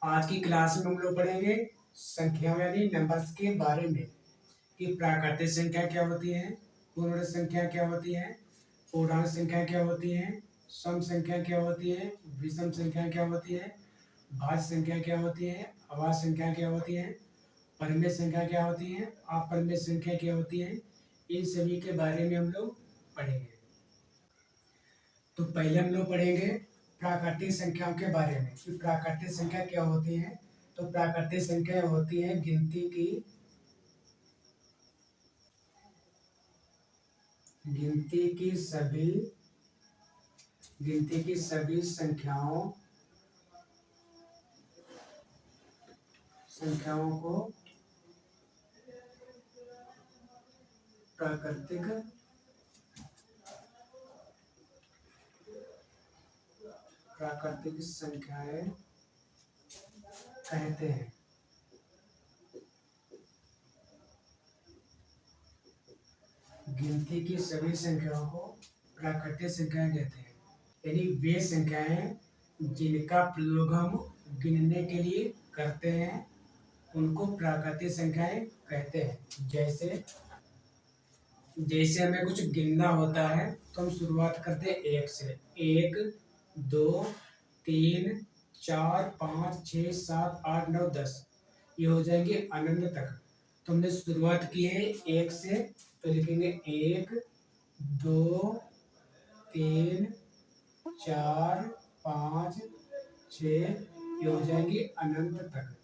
आज की क्लास में हम लोग पढ़ेंगे संख्या यानी नंबर्स के बारे में कि प्राकृतिक संख्या क्या होती है, पूर्ण संख्या क्या होती है, पूर्णांक संख्या क्या होती है, सम संख्या क्या होती है, विषम संख्या क्या होती है, भाज्य संख्या क्या होती है, अभाज्य संख्या क्या होती है, परिमेय संख्या क्या होती है, अपरिमेय संख्या क्या होती है। इन सभी के बारे में हम लोग पढ़ेंगे। तो पहले हम लोग पढ़ेंगे प्राकृतिक संख्याओं के बारे में कि प्राकृतिक संख्या क्या होती है। तो प्राकृतिक संख्या होती है गिनती की सभी संख्याओं को प्राकृतिक संख्याएं कहते हैं। गिनती की सभी संख्याओं को प्राकृतिक संख्याएं कहते हैं, यानी वे संख्याएं जिनका प्रयोग हम गिनने के लिए करते हैं उनको प्राकृतिक संख्याएं कहते हैं। जैसे हमें कुछ गिनना होता है तो हम शुरुआत करते हैं एक से। 1 2 3 4 5 6 7 8 9 10, ये हो जाएंगे अनंत तक। तो हमने शुरुआत की है एक से, तो लिखेंगे 1 2 3 4 5 6, ये हो जाएंगी अनंत तक।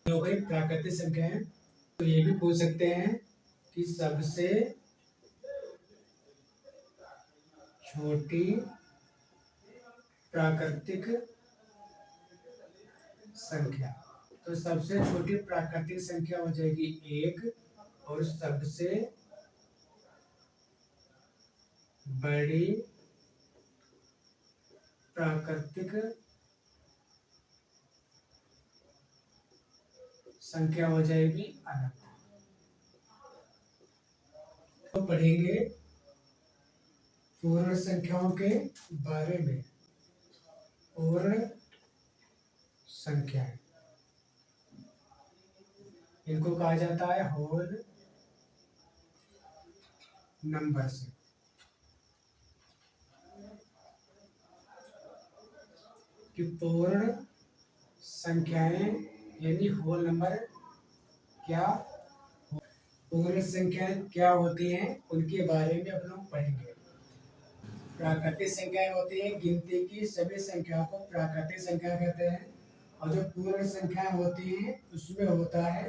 ये हो गई प्राकृतिक संख्याएं। तो ये भी पूछ सकते हैं कि सबसे छोटी प्राकृतिक संख्या। तो सबसे छोटी प्राकृतिक संख्या हो जाएगी 1, और सबसे बड़ी प्राकृतिक संख्या हो जाएगी अनंत। तो पढ़ेंगे पूर्ण संख्याओं के बारे में। पूर्ण संख्याएं, इनको कहा जाता है होल नंबर्स। कि पूर्ण संख्याएं यानी होल नंबर पूर्ण संख्याएं क्या होती हैं उनके बारे में हम लोग पढ़ेंगे। प्राकृतिक संख्याएं होती हैं गिनती की सभी संख्याओं को प्राकृतिक संख्या कहते हैं, और जो पूर्ण संख्याएं होती हैं उसमें होता है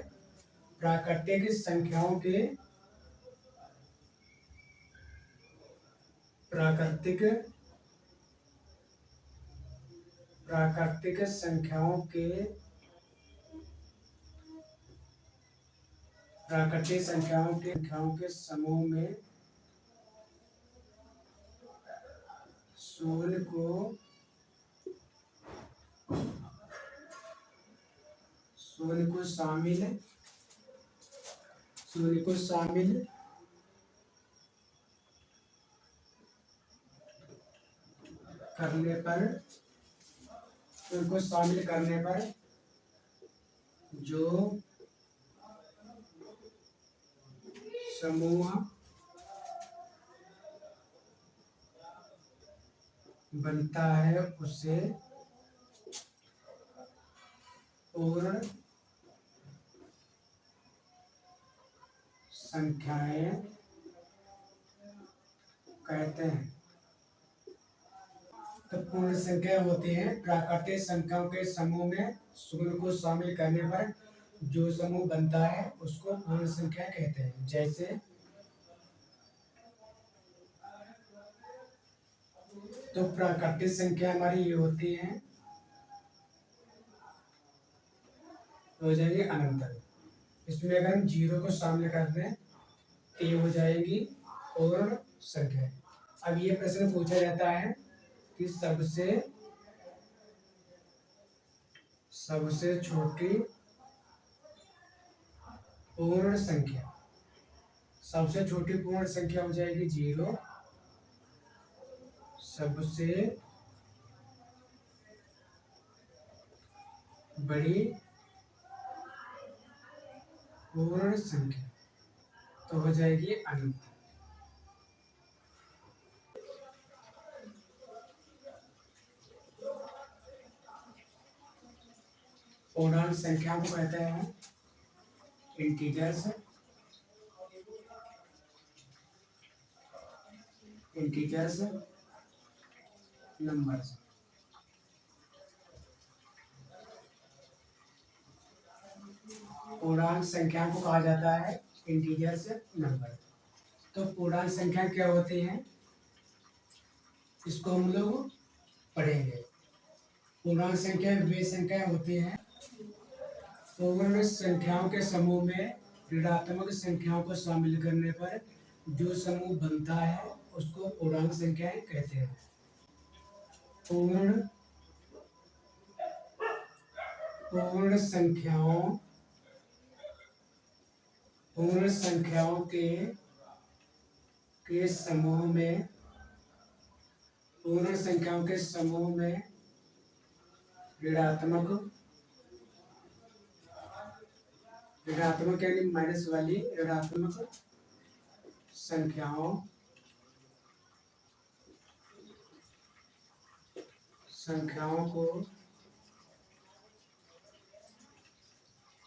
प्राकृतिक संख्याओं के प्राकृतिक संख्याओं के समूह में शून्य को शामिल करने पर जो समूह बनता है उसे पूर्ण संख्याएं कहते हैं। तो पूर्ण संख्या होती है प्राकृतिक संख्याओं के समूह में शून्य को शामिल करने पर जो समूह बनता है उसको पूर्ण संख्या कहते हैं। जैसे तो प्राकृतिक संख्या हमारी ये होती है, हो जाएगी अनंत। इसमें अगर हम 0 को शामिल कर दें तो ये हो जाएगी पूर्ण संख्या। अब ये प्रश्न पूछा जाता है कि सबसे छोटी पूर्ण संख्या। सबसे छोटी पूर्ण संख्या हो जाएगी 0। सबसे बड़ी पूर्ण संख्या तो हो जाएगी अनंत। पूर्णांक संख्या को कहते हैं इंटीजर्स, इंटीजर्स नंबर्स। पूर्णांक संख्या को कहा जाता है इंटीजर्स नंबर। तो पूर्णांक संख्या क्या होती है, इसको हम लोग पढ़ेंगे। पूर्णांक संख्या वे संख्या होती हैं पूर्ण संख्याओं के समूह में ऋणात्मक संख्याओं को शामिल करने पर जो समूह बनता है उसको पूर्णांक संख्याएं कहते हैं। पूर्ण पूर्ण संख्याओं के समूह में पूर्ण संख्याओं के समूह में ऋणात्मक यानी माइनस वाली ऋणात्मक संख्याओं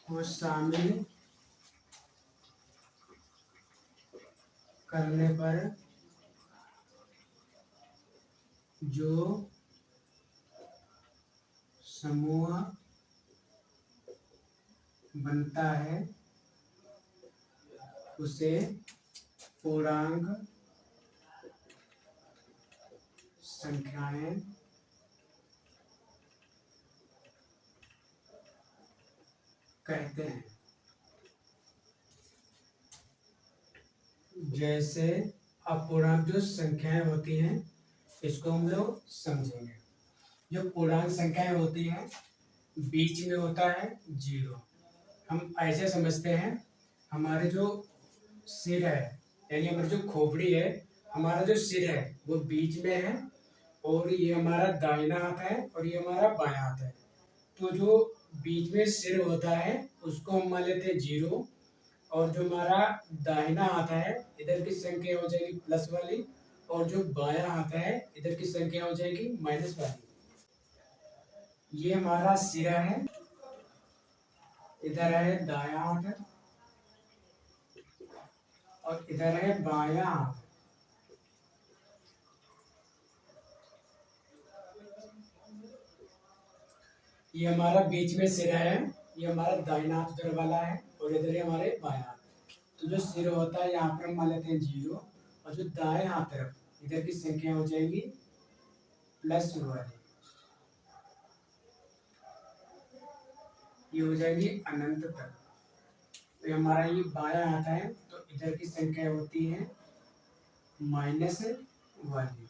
को शामिल करने पर जो समूह बनता है उसे पूर्णांक संख्याएं कहते हैं। जैसे अपूर्णांक जो संख्याएं होती हैं इसको हम लोग समझेंगे। जो पूर्णांक संख्याएं होती हैं बीच में होता है जीरो। हम ऐसे समझते हैं हमारे जो सिर है यानी हमारी जो खोपड़ी है, हमारा जो सिर है वो बीच में है और ये हमारा दाहिना हाथ है और ये हमारा बायां हाथ है। तो जो बीच में सिर होता है उसको हम मान लेते हैं जीरो और जो हमारा दाहिना हाथ है इधर की संख्या हो जाएगी प्लस वाली और जो बायां हाथ है इधर की संख्या हो जाएगी माइनस वाली। ये हमारा सिरा है, इधर है दायां हाथ और इधर है बायां हाथ। ये हमारा बीच में सिरा है, ये हमारा दाहिना हाथ इधर वाला है और इधर है हमारे बायां हाथ। तो जो सिर होता है यहाँ पर हम मान लेते हैं जीरो और जो दाएं हाथ तरफ इधर की संख्या हो जाएगी प्लस वाली, ये हो जाएगी अनंत तक। तो हमारा ये बायां हाथ है तो इधर की संख्या होती है माइनस वाली।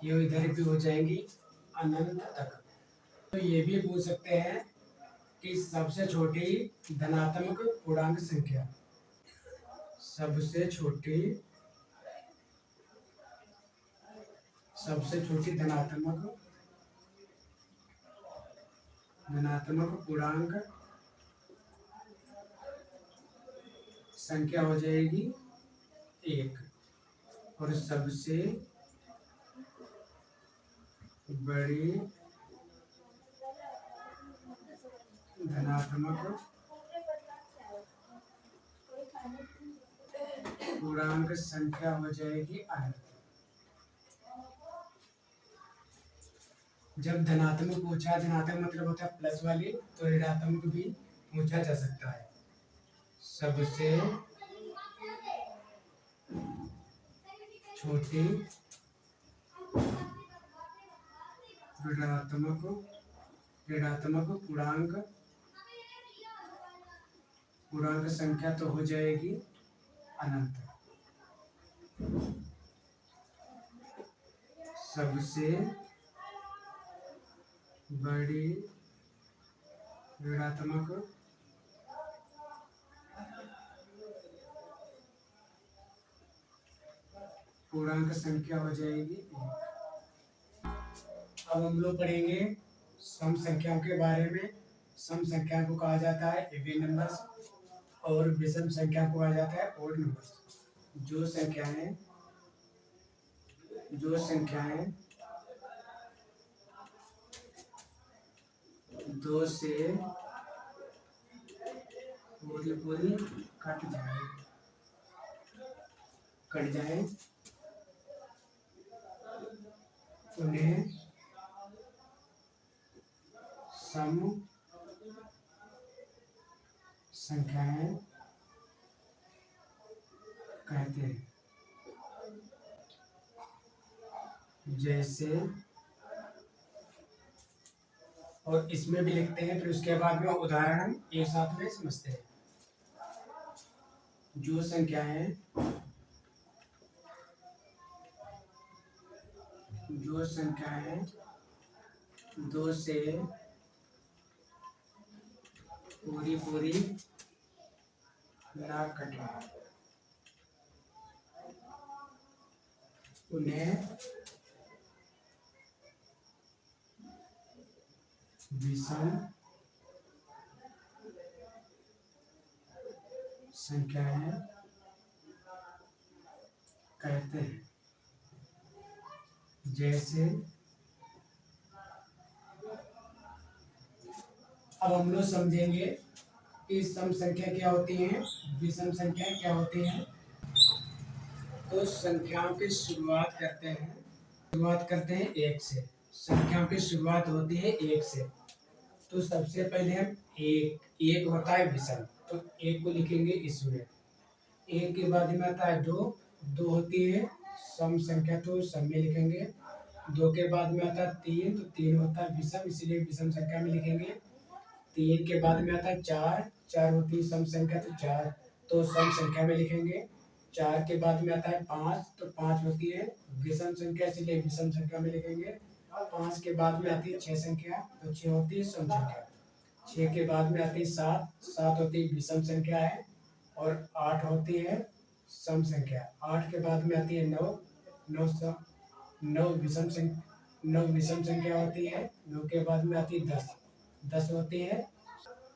ये इधर भी हो जाएंगी अनंत तक। तो ये भी पूछ सकते हैं कि सबसे छोटी धनात्मक पूर्णांक संख्या, सबसे छोटी धनात्मक पूर्णांक संख्या हो जाएगी एक और सबसे बड़ी धनात्मक पूर्णांक संख्या हो जाएगी अनंत। जब धनात्मक पूछा, धनात्मक मतलब होता है प्लस वाली, तो ऋणात्मक भी पूछा जा सकता है। सबसे छोटी ऋणात्मक पूर्णांक संख्या तो हो जाएगी अनंत। सबसे बड़ी ऋणात्मक पूर्णांक संख्या हो जाएगी 1। अब हम लोग पढ़ेंगे सम संख्याओं के बारे में। सम संख्या को कहा जाता है इवन नंबर्स और विषम संख्या को कहा जाता है ओड नंबर्स। जो संख्याएं 2 से पूरी कट जाए उन्हें सम संख्याएं कहते हैं। जैसे, और इसमें भी लिखते हैं, फिर उसके बाद में उदाहरण हम एक साथ में समझते हैं। जो संख्याएं 2 से पूरी ना कटे उन्हें विषम संख्याएं कहते हैं। जैसे, अब हम लोग समझेंगे कि सम संख्या क्या होती है, विषम संख्या क्या होती है। तो संख्याओं की शुरुआत करते हैं 1 से। संख्याओं की शुरुआत होती है 1 से। तो सबसे पहले हम एक होता है विषम, तो 1 को लिखेंगे इसमें। 1 के बाद में आता है 2 होती है सम संख्या, तो सम में लिखेंगे। 2 के बाद में आता है 3, तो 3 होता है विषम, इसलिए विषम संख्या में लिखेंगे। 3 के बाद में आता है 4 होती है सम संख्या, तो 4 तो सम संख्या में लिखेंगे। 4 के बाद में आता है 5, तो 5 होती है विषम संख्या, इसलिए विषम संख्या में लिखेंगे। 5 के बाद में आती है 6 संख्या, तो 6 होती है सम संख्या। 6 के बाद में आती है 7 होती है विषम संख्या है, और 8 होती है सम संख्या। 8 के बाद में आती है 9 विषम संख्या होती है। 9 के बाद में आती है 10 होती है।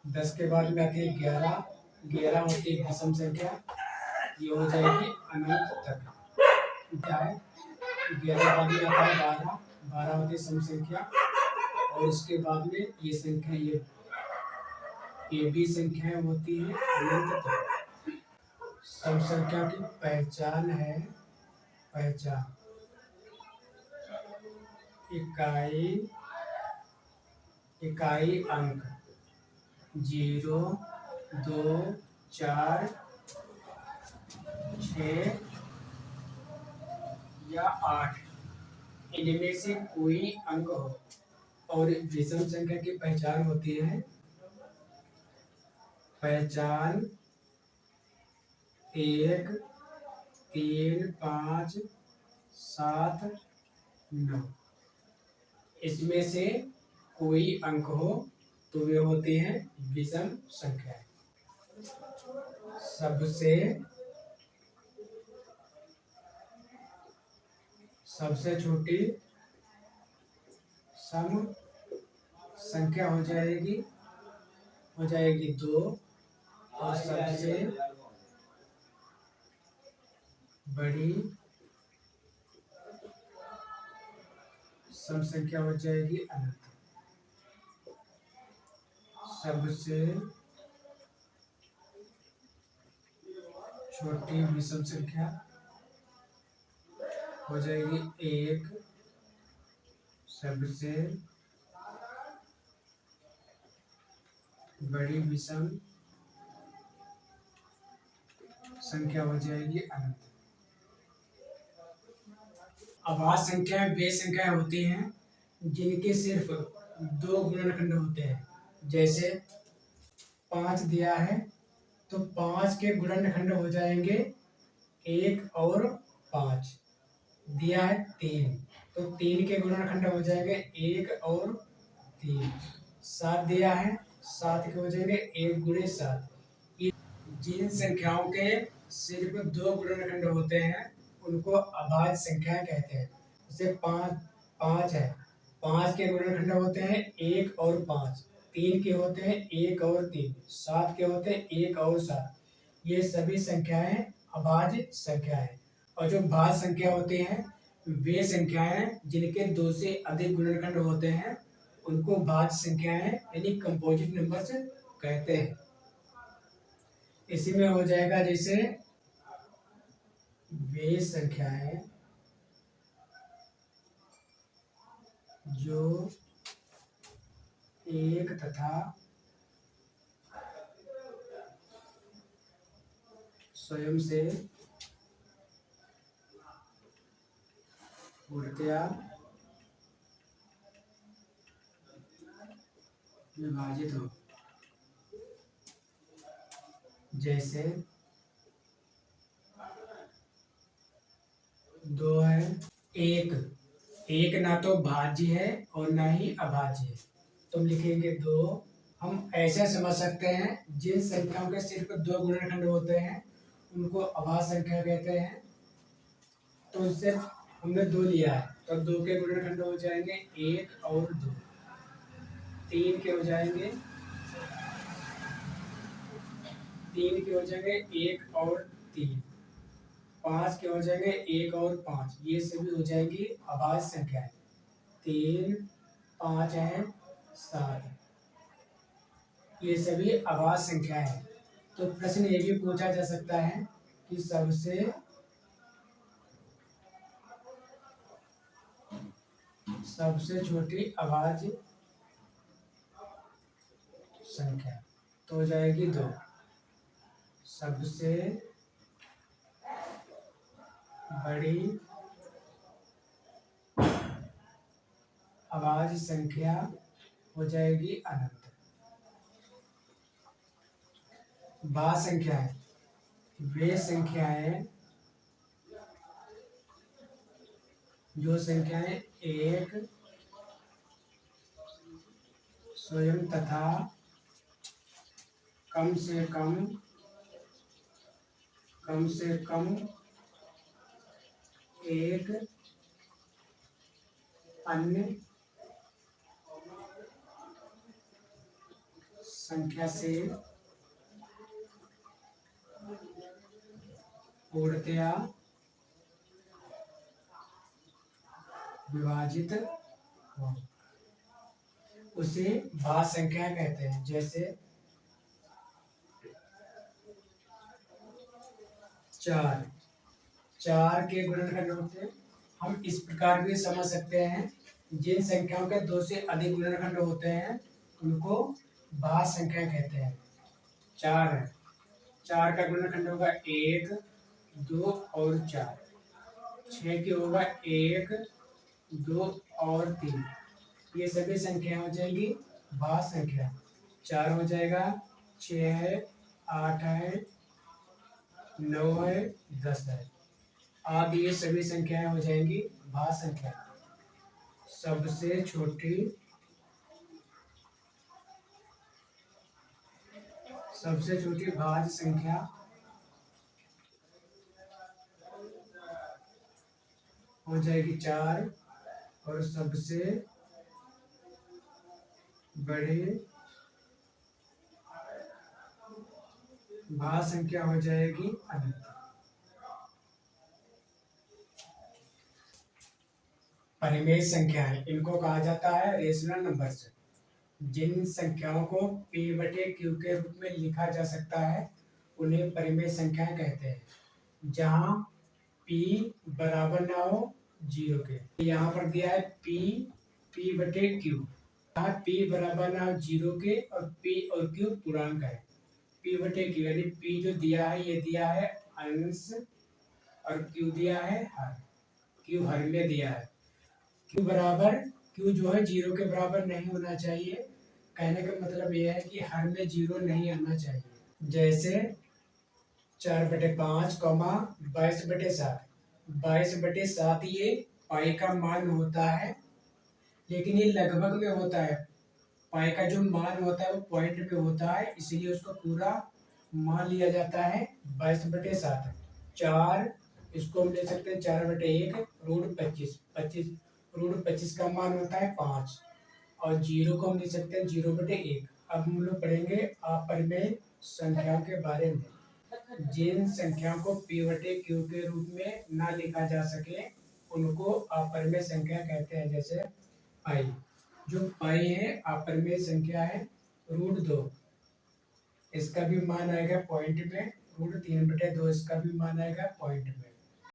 10 के बाद में आती है 11 होती है विषम संख्या। ये हो जाएगी अनंत तक। क्या है 11 बाद में आता है 12 होती है सम संख्या, और उसके बाद में ये संख्या ये भी संख्याएं होती है अनंत तक। सम संख्या की पहचान है इकाई अंक 0, 2, 4, 6 या 8, इनमें से कोई अंक हो। और विषम संख्या की पहचान होती है 1, 3, 5, 7, 9, इसमें से कोई अंक हो तो वे होते हैं विषम संख्या। सबसे छोटी सम संख्या हो जाएगी 2, और सबसे बड़ी सम संख्या हो जाएगी अनंत। सबसे छोटी विषम संख्या हो जाएगी 1, सबसे बड़ी विषम संख्या हो जाएगी अनंत। अभाज्य संख्याएं वे संख्याएं होती हैं जिनके सिर्फ 2 गुणनखंड होते हैं। जैसे 5 दिया है, तो 5 के गुणनखंड हो जाएंगे 1 और 5। दिया है 3, तो 3 के गुणनखंड हो जाएंगे 1 और 3। 7 दिया है, 7 के हो जाएंगे 1 गुणे 7। जिन संख्याओं के सिर्फ 2 गुणनखंड होते हैं उनको अभाज्य संख्या कहते हैं। जैसे पाँच है, 5 के गुणनखंड होते हैं 1 और 5, 3 के होते हैं 1 और 3, 7 के होते हैं 1 और 7। ये सभी संख्याएं अभाज्य संख्याएं। और जो भाज्य संख्या होती हैं वे संख्याएं जिनके 2 से अधिक गुणनखंड होते हैं उनको भाज्य संख्याएं यानी कंपोजिट नंबर्स कहते हैं। इसी में हो जाएगा जैसे वे संख्याएं जो एक तथा स्वयं से पूर्णतया विभाजित हो। जैसे 2 है, एक ना तो भाज्य है और ना ही अभाज्य है, तो लिखेंगे 2। हम ऐसे समझ सकते हैं जिन संख्याओं के सिर्फ 2 गुणनखंड होते हैं उनको अभाज्य संख्या कहते हैं। तो इससे हमने 2 लिया है तो 2 के गुणनखंड हो जाएंगे 1 और 2, 3 के हो जाएंगे 1 और 3, 5 के हो जाएंगे 1 और 5। ये सभी हो जाएंगी अभाज्य संख्याएं। 3, 5 है, 7, ये सभी अभाज्य संख्याएं हैं। तो प्रश्न ये भी पूछा जा सकता है कि सबसे छोटी अभाज्य संख्या तो हो जाएगी 2। सबसे बड़ी अभाज्य संख्या हो जाएगी अनंत। भाज्य संख्याएं वे संख्याएं जो संख्याएं एक स्वयं तथा कम से कम एक अन्य संख्या से पूर्णतया विभाजित हो, उसे भाज्य संख्या कहते हैं। जैसे 4 के गुणनखंड होते हैं। हम इस प्रकार भी समझ सकते हैं जिन संख्याओं के 2 से अधिक गुणनखंड होते हैं उनको भाज्य संख्या कहते हैं। 4 है, 4 का गुणनखंड होगा 1, 2 और 4। 6 के होगा 1, 2 और 3। ये सभी संख्या हो जाएगी भाज्य संख्या। 4 हो जाएगा, 6 है, 8 है, 9 है, 10 है आदि ये सभी संख्याएं हो जाएंगी भाज्य संख्या। सबसे छोटी भाज्य संख्या हो जाएगी 4 और सबसे बड़ी भाज्य संख्या हो जाएगी अनंत। परिमेय संख्याएं इनको कहा जाता है रेशनल नंबर्स। जिन संख्याओं को p/q के रूप में लिखा जा सकता है उन्हें परिमेय संख्याएं कहते हैं। जहां p बराबर ना हो 0 के, यहाँ पर दिया है p/q। यहाँ p बराबर ना हो 0 के और p और q पूर्णांक है। p/q यानी p जो दिया है ये दिया है अंश और q दिया है हर। q हर में दिया है। q जो है 0 के बराबर नहीं होना चाहिए। कहने का मतलब यह है कि हर में 0 नहीं आना चाहिए। जैसे 4/5, 22/7। 22/7 ये पाई का मान होता है, लेकिन ये लगभग में होता है। पाई का जो मान होता है वो पॉइंट में होता है, इसलिए उसको पूरा मान लिया जाता है 22/7। 4 इसको हम ले सकते हैं 4/1 रूट 25। 25 रूट 25 का मान होता है 5 और 0 को हम ले सकते हैं 0/1। अब हम लोग पढ़ेंगे अपरिमेय संख्याओं के बारे में। जिन संख्याओं को p/q के रूप में ना लिखा जा सके उनको अपरिमेय संख्या कहते हैं। जैसे पाई, जो पाई है अपरिमेय संख्या है। √2 इसका भी मान आएगा पॉइंट में। √3/2 इसका भी मान आएगा पॉइंट में।